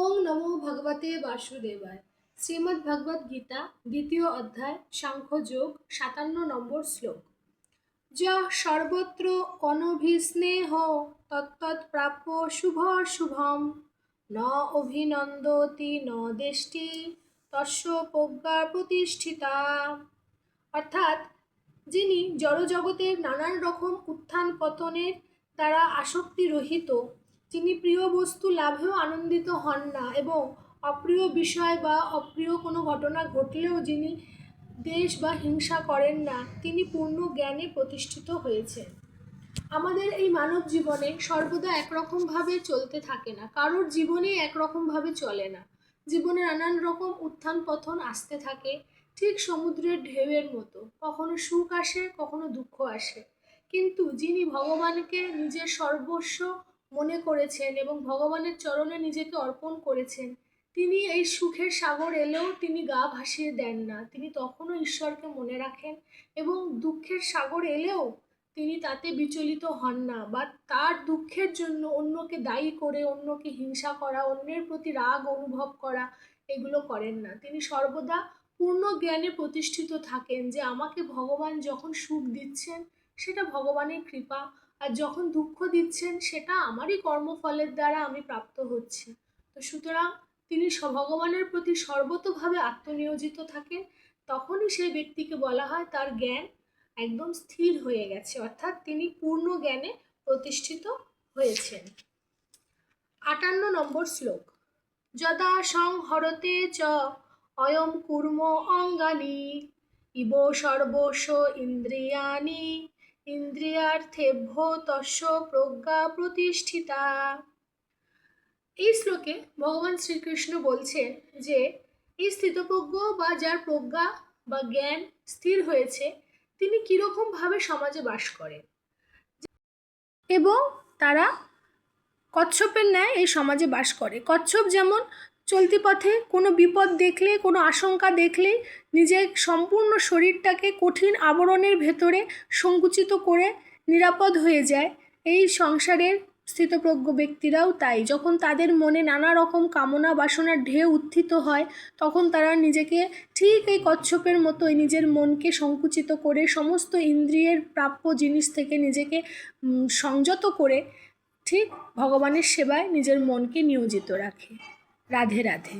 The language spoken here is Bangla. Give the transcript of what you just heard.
ওং নমো ভগবতে বাসুদেবায়। শ্রীমদ্ ভগবদ গীতা দ্বিতীয় অধ্যায় সাংখ্যযোগ 57 শ্লোক। যঃ সর্বত্র অনভিস্নেহ তত্তৎ প্রাপ্য শুভম ন অভিনন্দতি ন দেষ্টি তস্য প্রজ্ঞা প্রতিষ্ঠিতা। অর্থাৎ যিনি জড়জগতের নানান রকম উত্থান পতনের দ্বারা আসক্তি রহিত, যিনি প্রিয় বস্তু লাভেও আনন্দিত হন না এবং অপ্রিয় বিষয় বা অপ্রিয় কোনো ঘটনা ঘটলেও যিনি দ্বেষ বা হিংসা করেন না, তিনি পূর্ণ জ্ঞানে প্রতিষ্ঠিত হয়েছেন। আমাদের এই মানব জীবনে সর্বদা একরকমভাবে চলতে থাকে না, কারোর জীবনে একরকমভাবে চলে না। জীবনে নানান রকম উত্থান পতন আসতে থাকে, ঠিক সমুদ্রের ঢেউয়ের মতো। কখনো সুখ আসে, কখনো দুঃখ আসে। কিন্তু যিনি ভগবানকে নিজের সর্বস্ব মনে করেছেন এবং ভগবানের চরণে নিজেকে অর্পণ করেছেন, তিনি এই সুখের সাগর এলেও তিনি গা ভাসিয়ে দেন না। তিনি তখনও ঈশ্বরকে মনে রাখেন এবং দুঃখের সাগর এলেও তিনি তাতে বিচলিত হন না বা তার দুঃখের জন্য অন্যকে দায়ী করে, অন্যকে হিংসা করা, অন্যের প্রতি রাগ অনুভব করা, এগুলো করেন না। তিনি সর্বদা পূর্ণ জ্ঞানে প্রতিষ্ঠিত থাকেন যে আমাকে ভগবান যখন সুখ দিচ্ছেন সেটা ভগবানের কৃপা, আর যখন দুঃখ দিচ্ছেন সেটা আমারই কর্মফলের দ্বারা আমি প্রাপ্ত হচ্ছি। তো সুতরাং তিনি ভগবানের প্রতি সর্বতোভাবে আত্মনিয়োজিত থাকেন। তখনই সেই ব্যক্তিকে বলা হয় তার জ্ঞান একদম স্থির হয়ে গেছে, অর্থাৎ তিনি পূর্ণ জ্ঞানে প্রতিষ্ঠিত হয়েছেন। 58 শ্লোক। যদা সংহরতে চ অয়ম কুর্ম অঙ্গানি ইব সর্বস্ব ইন্দ্রিয়াণি ইন্দ্রিয়ার্থেভ্য তস্য প্রজ্ঞা প্রতিষ্ঠিতা। এই শ্লোকে ভগবান শ্রীকৃষ্ণ বলছেন যে এই স্থিতপ্রজ্ঞ বা যার প্রজ্ঞা বা জ্ঞান স্থির হয়েছে, তিনি কীরকমভাবে সমাজে বাস করেন এবং তারা কচ্ছপের ন্যায় এই সমাজে বাস করে। কচ্ছপ যেমন চলতি পথে কোনো বিপদ দেখলে, কোনো আশঙ্কা দেখলেই নিজের সম্পূর্ণ শরীরটাকে কঠিন আবরণের ভেতরে সংকুচিত করে নিরাপদ হয়ে যায়, এই সংসারের স্থিতপ্রজ্ঞ ব্যক্তিরাও তাই। যখন তাদের মনে নানা রকম কামনা বাসনার ঢেউ উত্থিত হয়, তখন তারা নিজেকে ঠিক এই কচ্ছপের মতোই নিজের মনকে সংকুচিত করে সমস্ত ইন্দ্রিয়ের প্রাপ্য জিনিস থেকে নিজেকে সংযত করে ঠিক ভগবানের সেবায় নিজের মনকে নিয়োজিত রাখে। রাধে রাধে।